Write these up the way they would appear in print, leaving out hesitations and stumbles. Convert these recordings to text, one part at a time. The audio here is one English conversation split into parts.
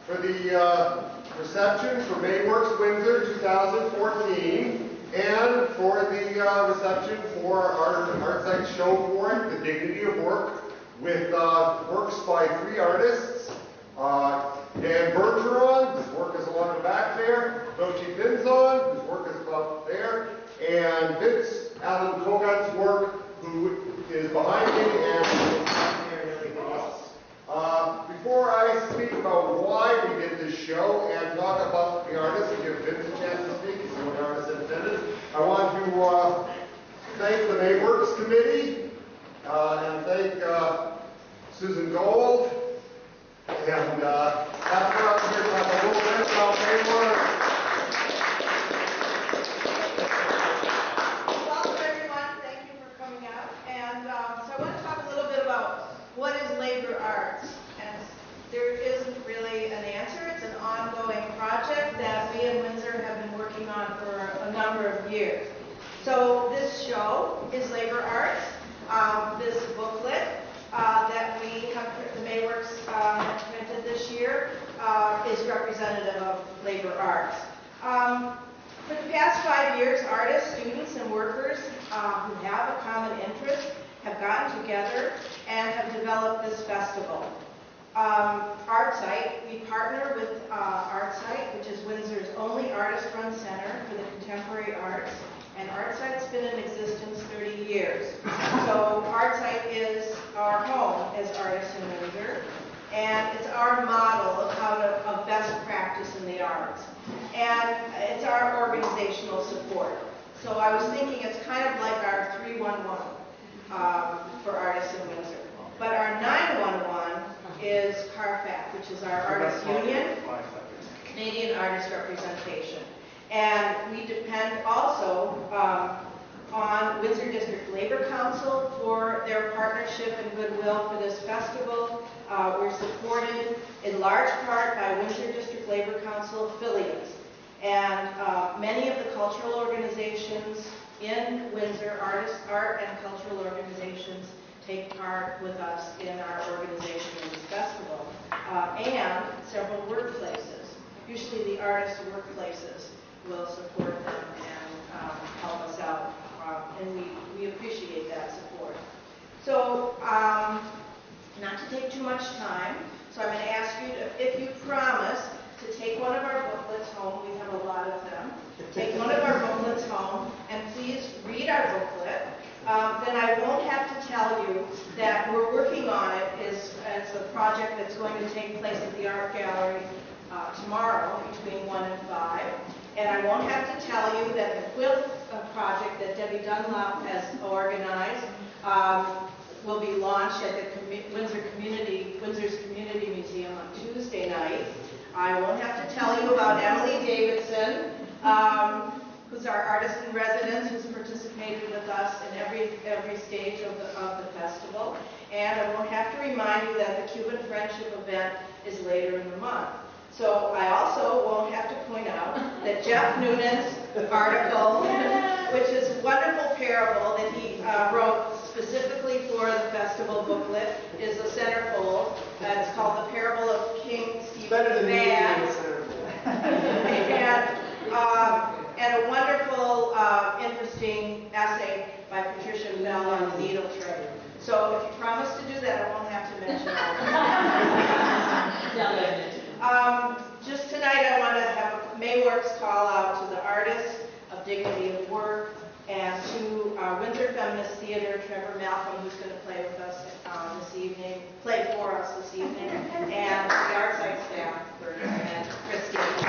for the reception for MayWorks Windsor 2014 and for the reception for our Artcite show for it, The Dignity of Work, with works by 3 artists. Dan Bergeron, whose work is along the back there, Dulce, Pinzón, whose work is up there, and Allen Kogut's work, who is behind me and everything else. Before I speak about why we did this show and talk about the artists and give Vince a chance to speak, he's the only artist in attendance, I want to thank the MayWorks Committee and thank Susan Gold and have her up here to talk a little bit about MayWorks. Welcome everyone, thank you for coming out. And so I want to talk a little bit about what is labor arts. And there isn't really an answer. It's an ongoing project that we in Windsor have been working on for a number of years. So this show is labor arts. This booklet that we have, the MayWorks have printed this year, is representative of labor arts. For the past 5 years, artists, students, and workers who have a common interest have gotten together and have developed this festival. Artcite, we partner with Artcite, which is Windsor's only artist-run center for the contemporary arts, and Artcite's been in existence 30 years. So Artcite is our home as artists in Windsor, and it's our model of best practice in the arts. And it's our organizational support. So I was thinking it's kind of like our 311 for artists in Windsor. But our 911 is CARFAC, which is our artists union, Canadian Artist Representation. And we depend also on Windsor District Labor Council for their partnership and goodwill for this festival. We're supported in large part by Windsor District Labor Council affiliates. And many of the cultural organizations in Windsor, art and cultural organizations, take part with us in our organization in this festival. And several workplaces, usually the artist workplaces, will support them and help us out. And we appreciate that support. So, not to take too much time, so I'm going to ask you to, if you promise to take one of our booklets home, we have a lot of them, take one of our booklets home, and please read our booklet. Then I won't have to tell you that we're working on it as a project that's going to take place at the Art Gallery tomorrow between 1 and 5. And I won't have to tell you that the quilt project that Debbie Dunlop has organized will be launched at the Windsor's Community Museum on Tuesday night. I won't have to tell you about Emily Davidson, who's our artist in residence, who's participated with us in every stage of the festival. And I won't have to remind you that the Cuban Friendship event is later in the month. So I also won't have to point out that Jeff Noonan's article, which is a wonderful parable that he wrote specifically for the festival booklet, is a centerfold. It's called The Parable of King Stephen the Bad. And a wonderful, interesting essay by Patricia Bell on the needle trade. So if you promise to do that, I won't have to mention all that. Just tonight I want to have a MayWorks call out to the artists of Dignity of Work and to Windsor Feminist Theater, Trevor Malcolm, who's going to play with us this evening, play for us this evening, and the Artcite staff, Bergeron and Christine.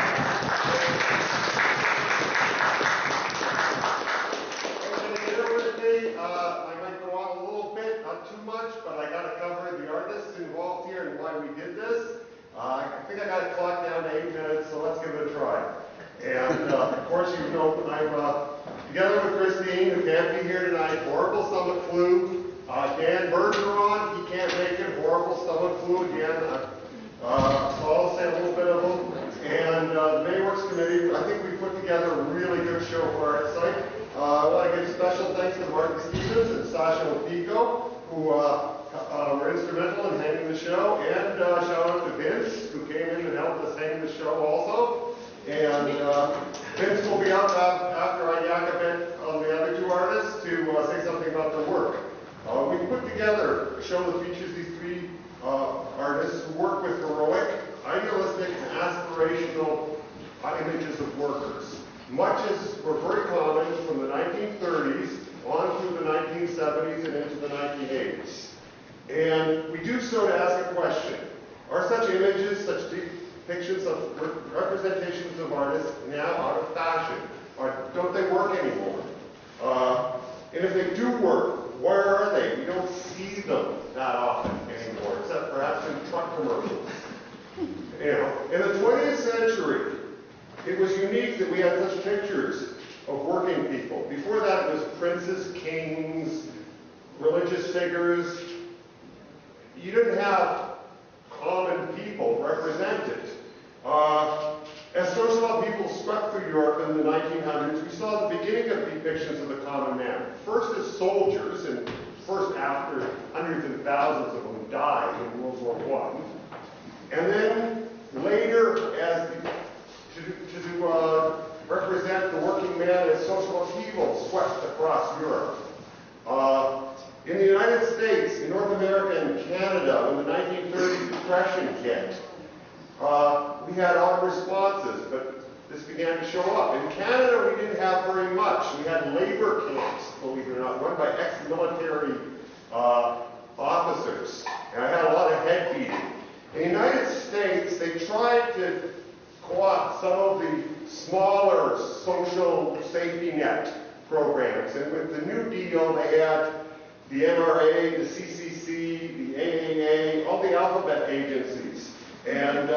I might go on a little bit, not too much, but I got to cover the artists involved here and why we did this. I think I got it clocked down to 8 minutes, so let's give it a try. And of course, you know, I'm together with Christine, who can't be here tonight, horrible stomach flu. Dan Bergeron, he can't make it, horrible stomach flu again. So I'll say a little bit of them. And the MayWorks Committee, I think we put together a really good show for Artcite. I want to give special thanks to Martin Stevens and Sasha Opico, who were instrumental in hanging the show, and shout out to Vince, who came in and helped us show also. And Vince will be up after I yak a bit on the other two artists to say something about their work. We put together a show that features these three artists who work with heroic, idealistic, and aspirational images of workers. Much as were very common from the 1930s on through the 1970s and into the 1980s. And we do so to ask a question. Are such images, such depictions of representations of artists now out of fashion? Or don't they work anymore? And if they do work, where are they? We don't see them that often anymore, except perhaps in truck commercials. You know, in the 20th century, it was unique that we had such pictures of working people. Before that, it was princes, kings, religious figures. You didn't have common people represented. As social upheaval swept through Europe in the 1900s, we saw the beginning of depictions of the common man. First as soldiers, and first after hundreds and thousands of them died in World War I. And then later as to represent the working man as social upheaval swept across Europe. In the United States, in North America and Canada, when the 1930s Depression hit, we had auto responses, but this began to show up. In Canada, we didn't have very much. We had labor camps, believe it or not, run by ex-military officers. And I had a lot of head beating. In the United States, they tried to co-opt some of the smaller social safety net programs. And with the New Deal, they had the NRA, the CCC, the AAA, all the alphabet agencies. And,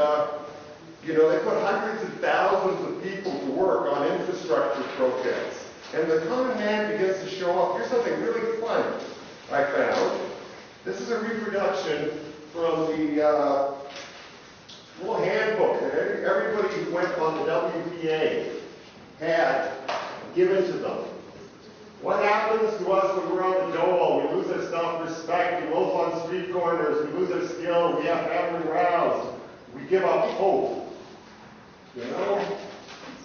you know, they put hundreds of thousands of people to work on infrastructure projects. And the common man begins to show up. Here's something really fun I found. This is a reproduction from the little handbook that everybody who went on the WWEC had given to them. What happens to us when we're on the dole? We lose our self-respect, we loaf on street corners, we lose our skill, we have family roused, we give up hope. You know?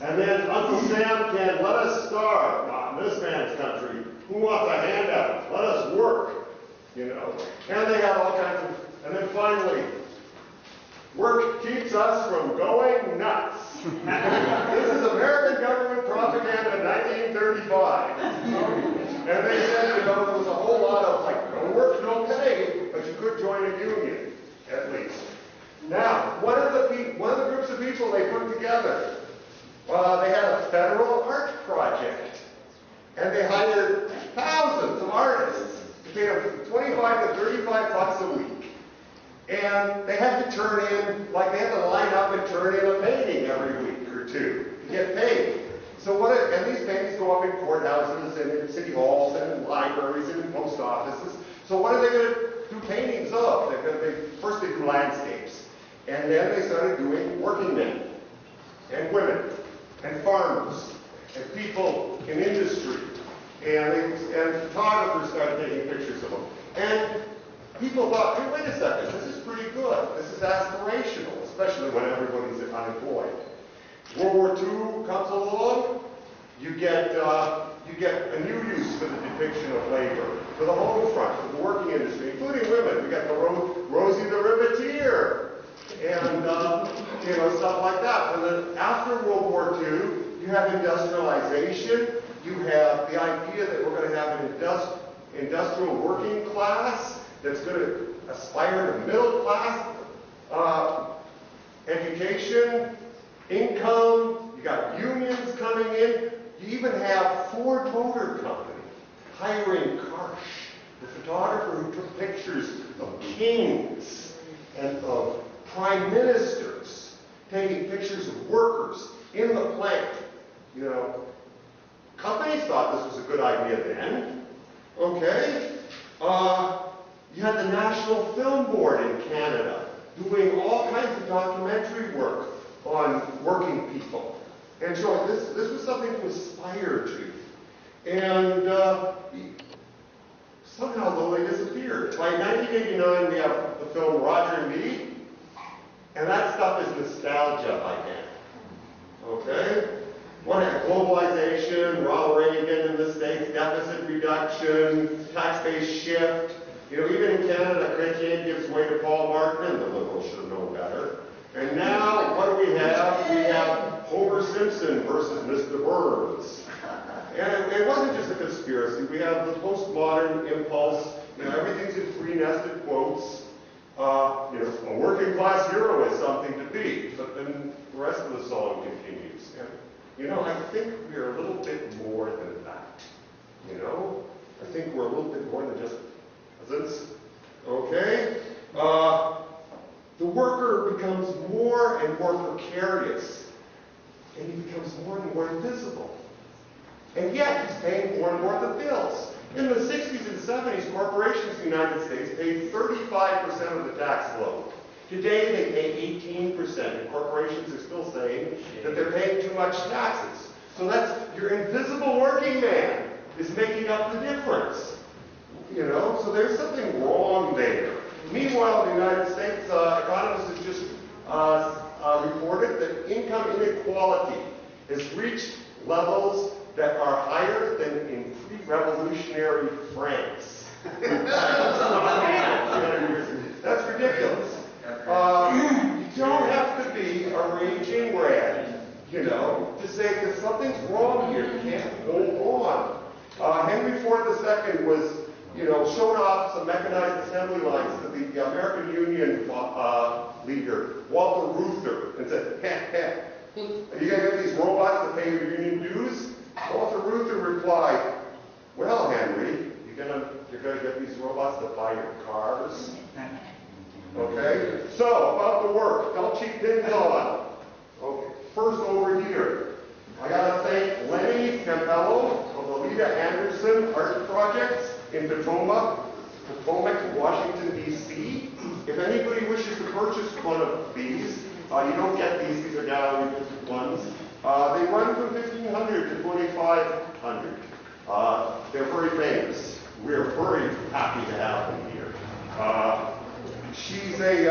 And then Uncle Sam can let us starve. Not in this man's country. Who wants a handout? Let us work. You know? And they have all kinds of, and then finally, work keeps us from going nuts. This is American government propaganda in 1935. And they said, you know, there was a whole lot of, like, no work, no pay, but you could join a union, at least. Now, one of the groups of people they put together, they had a federal art project. And they hired thousands of artists to pay them 25 to 35 bucks a week. And they had to turn in, like they had to line up and turn in a painting every week or two to get paid. So and these paintings go up in courthouses and in city halls and in libraries and in post offices. So what are they going to do paintings of? First they do landscapes. And then they started doing working men and women and farmers and people in industry. And photographers started taking pictures of them. And people thought, hey, wait a second, this is pretty good. This is aspirational, especially when everybody's unemployed. World War II comes along, you get a new use for the depiction of labor, for the home front, for the working industry, including women. We got the Rosie the Riveteer, and you know, stuff like that. And then after World War II, you have industrialization. You have the idea that we're going to have an industrial working class that's going to aspire to middle class education, income. You got unions coming in. You even have Ford Motor Company hiring Karsh, the photographer who took pictures of kings and of prime ministers, taking pictures of workers in the plant. You know, companies thought this was a good idea then. Okay. You had the National Film Board in Canada doing all kinds of documentary work on working people. And so this was something to aspire to. And somehow though they disappeared. By 1989 we have the film Roger and Me. And that stuff is nostalgia by now. Okay? What globalization, Ronald Reagan in the States, deficit reduction, tax-based shift. You know, even in Canada, Chrétien gives way to Paul Martin, the liberals should have known better. And now, what do we have? We have Homer Simpson versus Mr. Burns. And it wasn't just a conspiracy. We have the postmodern impulse. You know, everything's in three nested quotes. You know, a working class hero is something to be. But then the rest of the song continues. And, you know, I think we're a little bit more than that. You know? I think we're a little bit more than just peasants. Okay? The worker becomes more and more precarious. And he becomes more and more invisible. And yet, he's paying more and more of the bills. In the 60s and 70s, corporations in the United States paid 35% of the tax load. Today, they pay 18%, and corporations are still saying that they're paying too much taxes. So that's your invisible working man is making up the difference. You know, so there's something wrong there. Meanwhile, in the United States, economists have just reported that income inequality has reached levels that are higher than in pre-revolutionary France. That's ridiculous. You don't have to be a raging red, you know, to say that something's wrong here. You can't go on. Henry Ford II was, you know, showed off some mechanized assembly lines to the American Union leader, Walter Reuther, and said, are you going to get these robots to pay your union dues? Walter Reuther replied, well, Henry, you're going to get these robots to buy your cars? Okay? So, about the work. Dulce, Pinzón. Okay. First over here. I got to thank Lenny Campello of the Lita Anderson Art Projects in Potomac, Washington, D.C. If anybody wishes to purchase one of these, you don't get these are gallery ones. They run from $1,500 to $2,500. They're very famous. We're very happy to have them here. She's an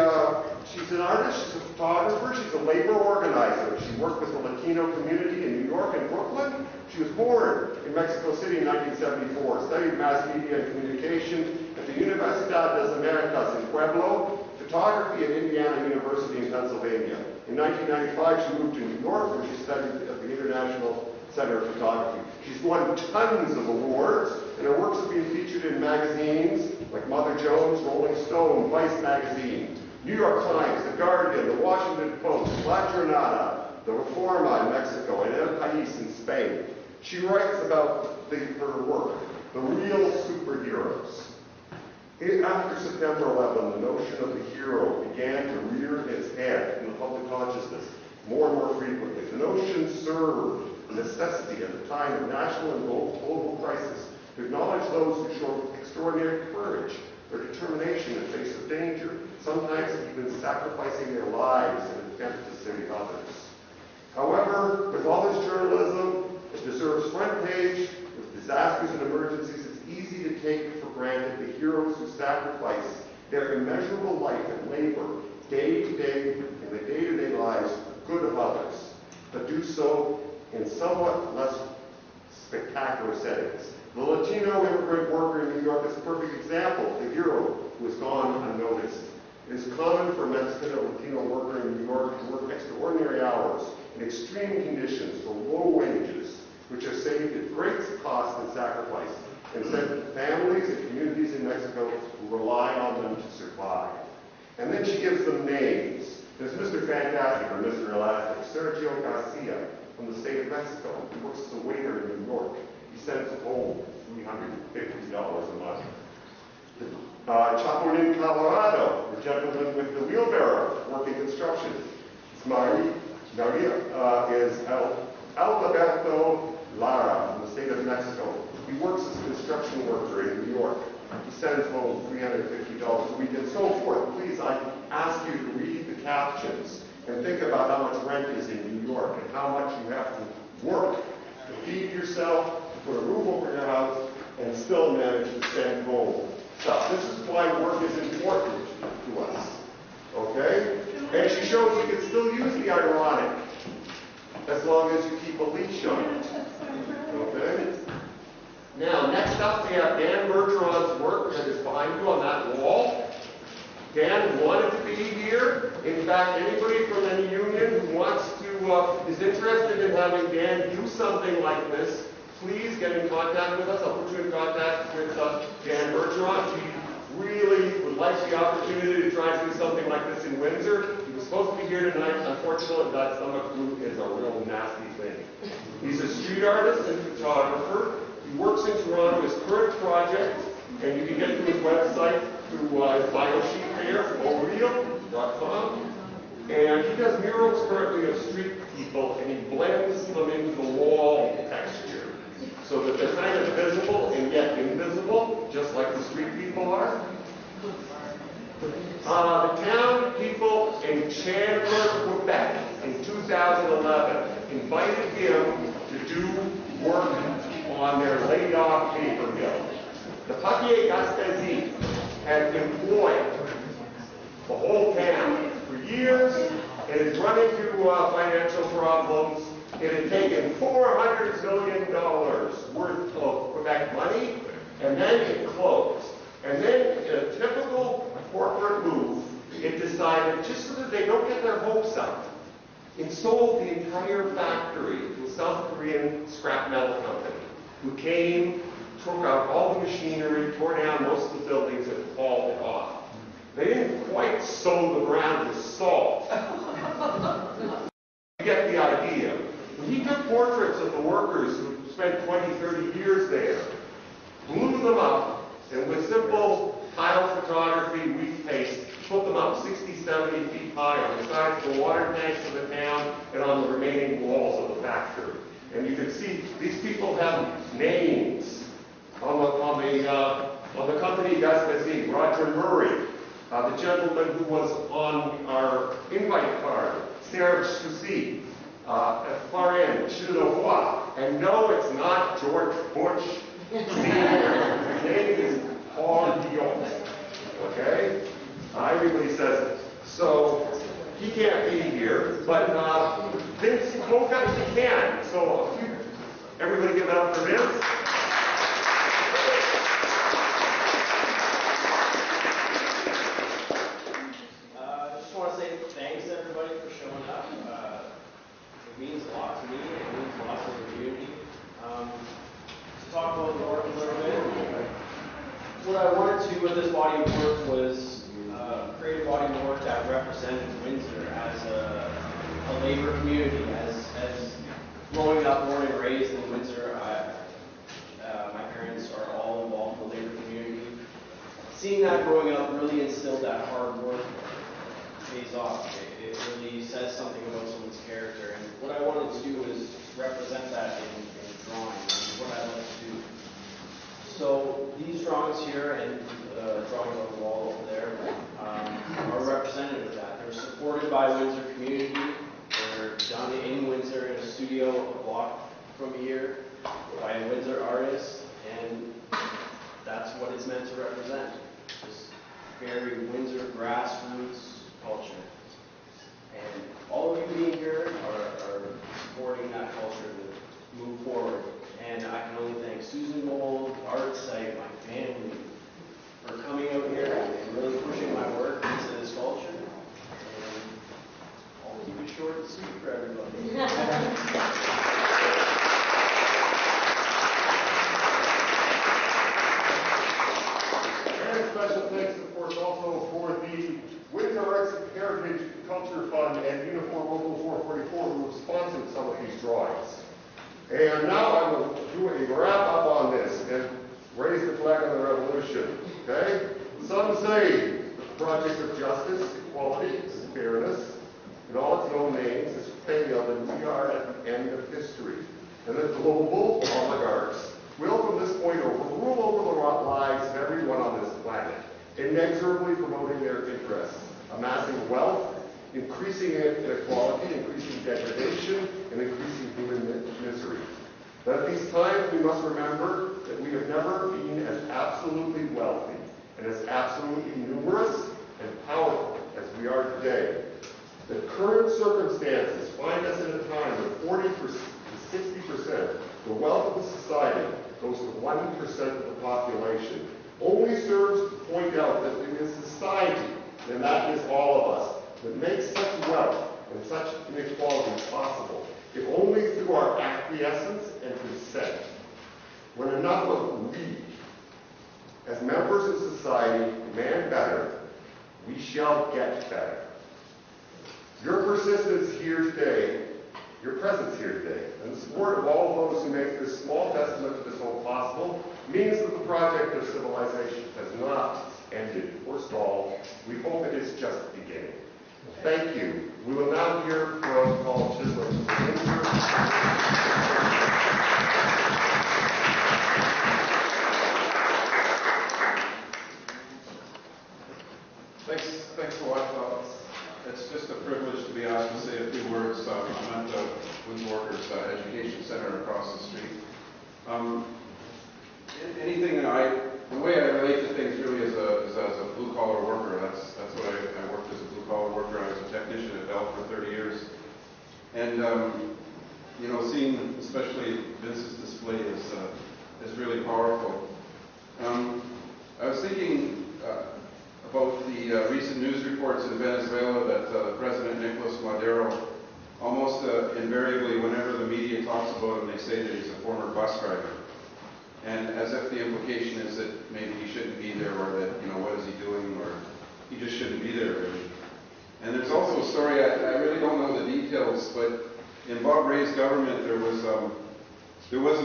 artist, she's a photographer, she's a labor organizer. She worked with the Latino community in New York and Brooklyn. She was born in Mexico City in 1974, studied mass media and communication at the Universidad de las Americas in Puebla, photography at Indiana University in Pennsylvania. In 1995, she moved to New York, where she studied at the International Center of Photography. She's won tons of awards, and her works have been featured in magazines like Mother Jones, Rolling Stone, Vice Magazine, New York Times, The Guardian, The Washington Post, La Jornada, The Reforma in Mexico, and El País in Spain. She writes about her work, the real superheroes. After September 11, the notion of the hero began to rear its head in the public consciousness more and more frequently. The notion served the necessity at the time of national and global crisis to acknowledge those who show extraordinary courage or determination in the face of danger, sometimes even sacrificing their lives in an attempt to save others. However, with all this journalism, it deserves front page. With disasters and emergencies, it's easy to take for granted the heroes who sacrifice their immeasurable life and labor day to day in the day-to-day lives for the good of others, but do so in somewhat less spectacular settings. The Latino immigrant worker in New York is a perfect example of the hero who has gone unnoticed. It is common for a Mexican or Latino worker in New York to work extraordinary hours in extreme conditions for low wages, which are saved at great cost and sacrifice, and sent to families and communities in Mexico who rely on them to survive. And then she gives them names. There's Mr. Fantastic or Mr. Elastic, Sergio Garcia from the state of Mexico. He works as a waiter in New York. He sends home $350 a month. Chapulín Colorado, the gentleman with the wheelbarrow working construction. It's Maria is Alberto Lara from the state of Mexico. He works as a construction worker in New York. He sends home $350 a week and so forth. Please, I ask you to read the captions and think about how much rent is in New York and how much you have to work to feed yourself, to put a roof over your house, and still manage to send home stuff. This is why work is important to us. Okay? And she shows you can still use the ironic as long as you keep a leash on it. Okay? Now, next up we have Dan Bergeron's work that is behind you on that wall. Dan wanted to be here. In fact, anybody from any union who wants to, is interested in having Dan do something like this, please get in contact with us. I'll put you in contact with Dan Bergeron. He really would like the opportunity to try and do something like this in Windsor. He was supposed to be here tonight. Unfortunately, that stomach flu is a real nasty thing. He's a street artist and photographer. He works in Toronto. His current project, and you can get to his website through his bio sheet there, oreal.com. And he does murals currently of street people, and he blends them into the wall texture so that they're kind of visible and yet invisible, just like the street people are. The town people in Chandler, Quebec, in 2011, invited him to do work on their laid-off paper mill. The Papier-Gaspésie had employed the whole town for years. It had run into financial problems. It had taken $400 million worth of Quebec money, and then it closed. And then, in a typical corporate move, it decided, just so that they don't get their hopes up, it sold the entire factory to a South Korean scrap metal company, who came, took out all the machinery, tore down most of the buildings, and hauled it off. They didn't quite sow the ground with salt. You get the idea. He took portraits of the workers who spent 20, 30 years there, blew them up, and with simple tile photography, wheat paste, put them up 60, 70 feet high on the sides of the water tanks of the town and on the remaining walls of the factory. And you can see these people have names on the company Gaspésie. Roger Murray, the gentleman who was on our invite card, Serge Soucy, Florian Chislett, and no, it's not George Bush Sr. His name is Paul Dion. Okay? Everybody says it. So he can't be here, but Vince Kogut he can. So everybody give it up for Vince. I just want to say thanks to everybody for showing up. It means a lot to me. It means a lot to the community. To talk about the work a little bit, what I wanted to do with this body of work was create a body of work that represented Windsor as a labor community. As growing up, born and raised in Windsor, my parents are all involved in the labor community. Seeing that growing up really instilled that hard work pays off. It really says something about someone's character. And what I wanted to do is represent that in drawing, and what I like to do. So these drawings here and drawings on the wall over there are representative of that. They're supported by Windsor community. They're done in Windsor in a studio a block from here by a Windsor artist, and that's what it's meant to represent. This very Windsor grassroots culture. And all of you being here are supporting that culture to move forward. And I can only thank Susan Mold, Artcite, my family, for coming out here and really pushing my work into this culture. And I'll keep it short and sweet for everybody. And special thanks, of course, also for the Windsor Arts and Heritage Culture Fund and Uniform Local 444 who have sponsored some of these drawings. And now I will do a wrap up on this and raise the flag of the revolution. Okay? Some say the project of justice, equality, fairness, in all its known names, is failed, and we are at the end of history. And the global oligarchs will, from this point over, rule over the lives of everyone on this planet, inexorably promoting their interests, amassing wealth, increasing inequality, increasing degradation, and increasing human misery. But at these times, we must remember that we have never been as absolutely wealthy and as absolutely numerous and powerful as as we are today, the current circumstances find us in a time when 40% to 60%, the wealth of the society goes to 1% of the population, only serves to point out that it is society, and that is all of us, that makes such wealth and such inequality possible, if only through our acquiescence and consent. When enough of we, as members of society, demand better, we shall get better. Your persistence here today, your presence here today, and the support of all of those who make this small testament to this hope possible, means that the project of civilization has not ended or stalled. We hope it is just beginning. Thank you. We will now hear from Paul Chislett from Windsor. Thanks a lot. It's just a privilege to be asked to say a few words. I'm at the Windsor Workers Education Center across the street. The way I relate to things really is as a blue-collar worker. That's what I worked as a blue-collar worker. I was a technician at Bell for 30 years. And, seeing especially Vince's display is really powerful. I was thinking about the recent news reports in Venezuela that President Nicolas Maduro, almost invariably, whenever the media talks about him, they say that he's a former bus driver. And as if the implication is that maybe he shouldn't be there, or that, what is he doing, or he just shouldn't be there, really. And there's also a story, I really don't know the details, but in Bob Rae's government, there was a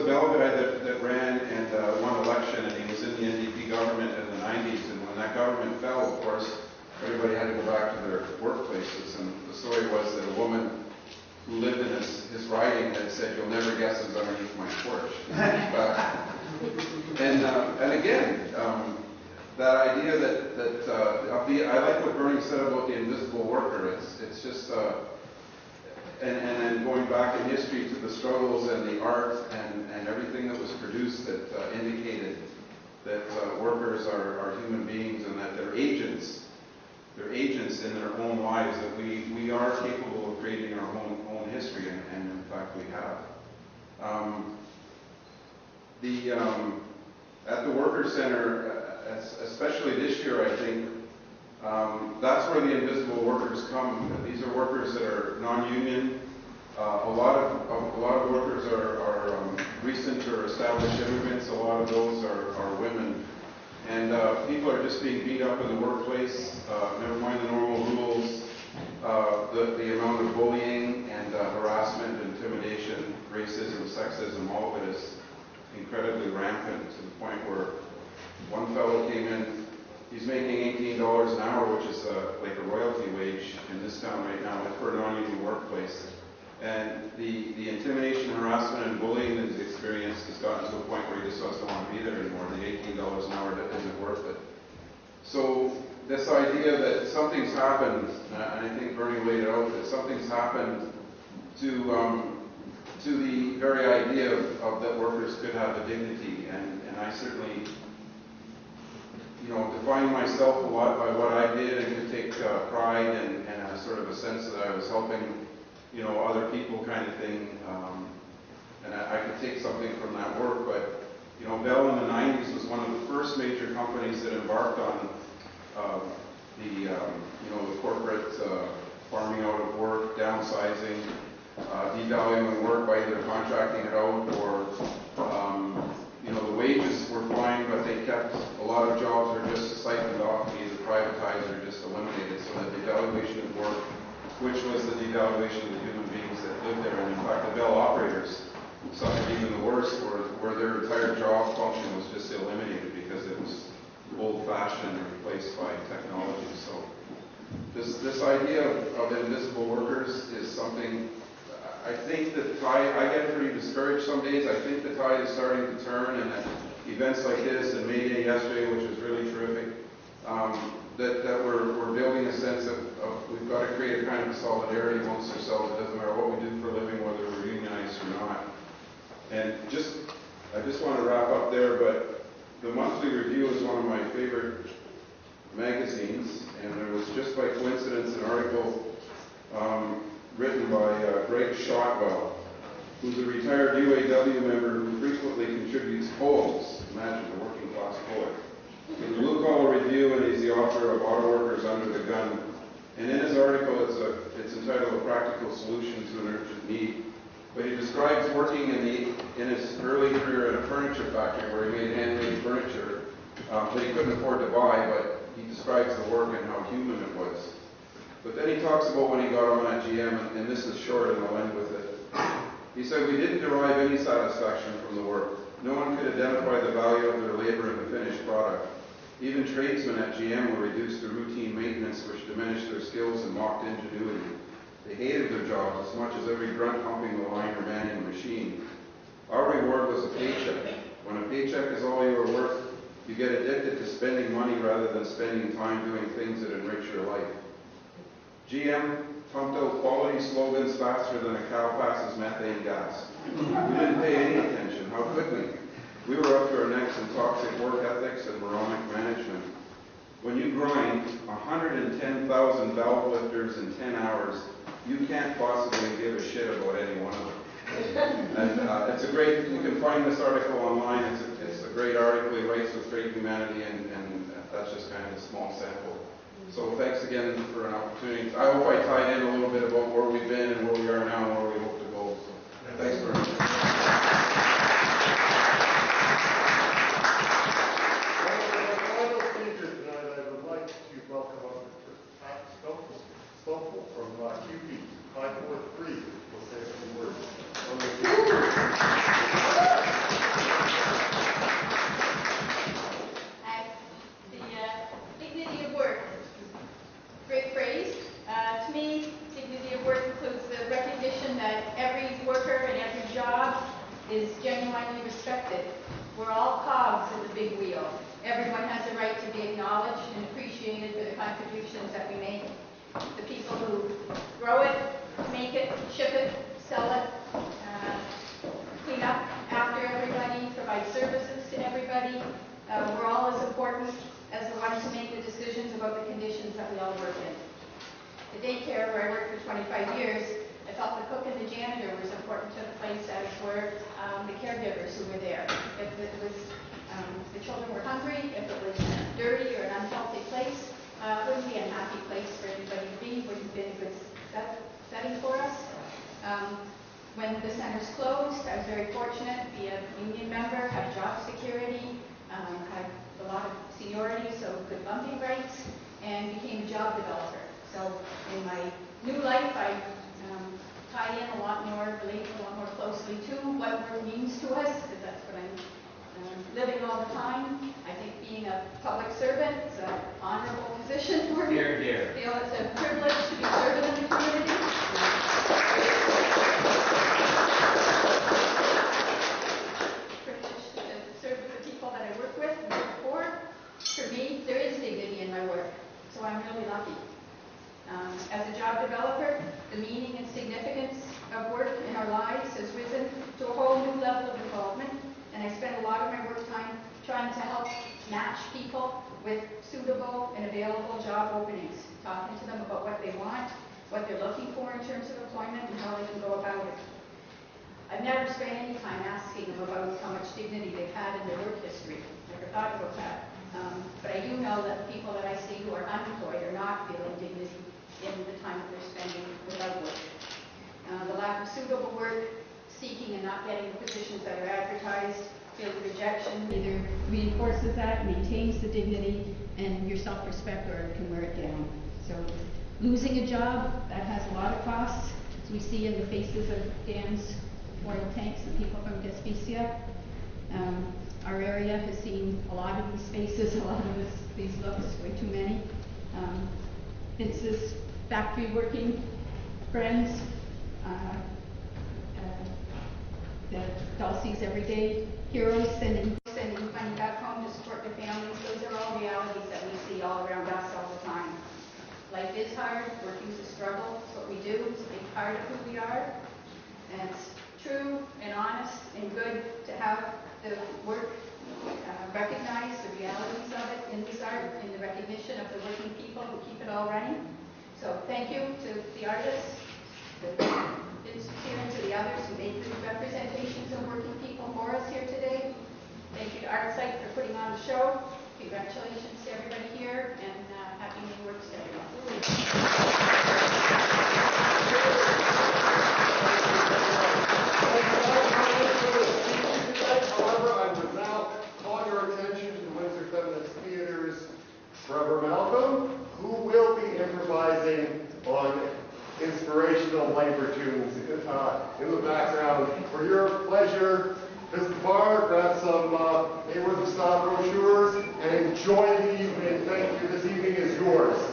Bell guy that ran and won election, and he was in the NDP government in the 90s, and when that government fell, of course, everybody had to go back to their workplaces, and the story was that a woman who lived in his riding had said, "You'll never guess who's underneath my porch." And again, that idea I like what Bernie said about the invisible worker. It's just, and then going back in history to the struggles and the art and everything that was produced that indicated that workers are human beings and that they're agents. They're agents in their own lives, that we are capable of creating our own history, and in fact we have. At the Worker Center, especially this year, I think, that's where the invisible workers come. These are workers that are non-union. A lot of workers are recent or established immigrants. A lot of those are women. And people are just being beat up in the workplace, never mind the normal rules, the amount of bullying and harassment, intimidation, racism, sexism, all of it is incredibly rampant, to the point where one fellow came in, he's making $18 an hour, which is like a royalty wage in this town right now, for a non-union workplace. And the intimidation, harassment, and bullying that he's experienced has gotten to a point where he just doesn't want to be there anymore. The $18 an hour isn't worth it. So this idea that something's happened, and I think Bernie laid it out, that something's happened to the very idea of that workers could have a dignity, and I certainly, define myself a lot by what I did, and could take pride and a sort of a sense that I was helping other people, kind of thing, and I could take something from that work. But Bell in the 90s was one of the first major companies that embarked on the corporate farming out of work, downsizing, devaluing work by either contracting it out or the wages were fine, but they kept a lot of jobs were just siphoned off, either privatized or just eliminated, so that the devaluation of work, which was the devaluation of the human beings that lived there. And in fact, the Bell operators suffered even the worst, where their entire job function was just eliminated because it was old-fashioned and replaced by technology. So this idea of invisible workers is something, I think that I get pretty discouraged some days. I think the tide is starting to turn, and that events like this and May Day yesterday, which was really terrific, that we're building a sense of we've got to create a kind of solidarity amongst ourselves. It doesn't matter what we do for a living, whether we're unionized or not. And I just want to wrap up there, but the Monthly Review is one of my favorite magazines, and there was just by coincidence, an article written by Greg Shotwell, who's a retired UAW member who frequently contributes poems. Imagine a working class poet. In the Blue Collar Review, and he's the author of Auto Workers Under the Gun. And in his article, it's entitled A Practical Solution to an Urgent Need. But he describes working in his early career in a furniture factory where he made handmade furniture that he couldn't afford to buy, but he describes the work and how human it was. But then he talks about when he got on at GM, and this is short and I'll end with it. He said, "We didn't derive any satisfaction from the work. No one could identify the value of their labor in the finished product. Even tradesmen at GM were reduced to routine maintenance, which diminished their skills and mocked ingenuity. They hated their jobs as much as every grunt humping the line or manning the machine. Our reward was a paycheck. When a paycheck is all you are worth, you get addicted to spending money rather than spending time doing things that enrich your life. GM pumped out quality slogans faster than a cow passes methane gas. We didn't pay any attention. How could we? We were up to our necks in toxic work ethics and moronic management. When you grind 110,000 valve lifters in 10 hours, you can't possibly give a shit about any one of them." And it's a great, you can find this article online. It's a great article. He writes with great humanity, and that's just kind of a small sample. So thanks again for an opportunity. I hope I tied in a little bit about where we've been and where we are now and where we hope to go. So thanks very much. Strople from CUPE, 543, will say a few words. The dignity of work. Great phrase. To me, dignity of work includes the recognition that every worker and every job is genuinely respected. We're all cogs in the big wheel. Everyone has a right to be acknowledged and appreciated for the contributions that we make. The people who grow it, make it, ship it, sell it, clean up after everybody, provide services to everybody. We're all as important as the ones who make the decisions about the conditions that we all work in. The daycare where I worked for 25 years, I felt the cook and the janitor was important to the place, as were the caregivers who were there. If it was, the children were hungry, if it was dirty or an unhealthy place, it wouldn't be a happy place for anybody to be, wouldn't be a good setting for us. When the centers closed, I was very fortunate to be a union member, have job security, had a lot of seniority, so good bumping rights, and became a job developer. So in my new life, I tie in a lot more, relate a lot more closely to what work means to us, because that's what I'm living all the time. I think being a public servant is an honorable position for me. Here, here. I feel it's a privilege to be serving in the community. Privilege to serve with the people that I work with and work for. For me, there is dignity in my work, so I'm really lucky. As a job developer, the meaning and significance of work in our lives has risen to a whole new level of involvement, and I spend a lot of my work time trying to help match people with suitable and available job openings, talking to them about what they want, what they're looking for in terms of employment, and how they can go about it. I've never spent any time asking them about how much dignity they've had in their work history. Never thought about that. But I do know that the people that I see who are unemployed are not feeling dignity in the time that they're spending without work. The lack of suitable work, seeking and not getting the positions that are advertised, feeling rejection, either reinforces that, maintains the dignity and your self-respect, or can wear it down. So losing a job, that has a lot of costs, as we see in the faces of Dan's oil tanks and people from Despecia. Our area has seen a lot of these faces, a lot of these looks, way too many. Vince's factory working friends, the Dulce's everyday heroes sending money back home to support their families. Those are all realities that we see all around us all the time. Life is hard, working is a struggle. It's what we do, it's a big part of who we are. And it's true and honest and good to have the work recognize the realities of it in this art, in the recognition of the working people who keep it all running. So thank you to the artists, the businesses here, and to the others who made the representations of working people for us here today. Thank you to Artcite for putting on the show. Congratulations to everybody here, and happy MayWorks to everyone. However, I would now call your attention to the Windsor Feminist Theater's Trevor who will be improvising on inspirational labor tunes in the background. For your pleasure, visit the bar, grab some MayWorks style brochures, and enjoy the evening. Thank you. This evening is yours.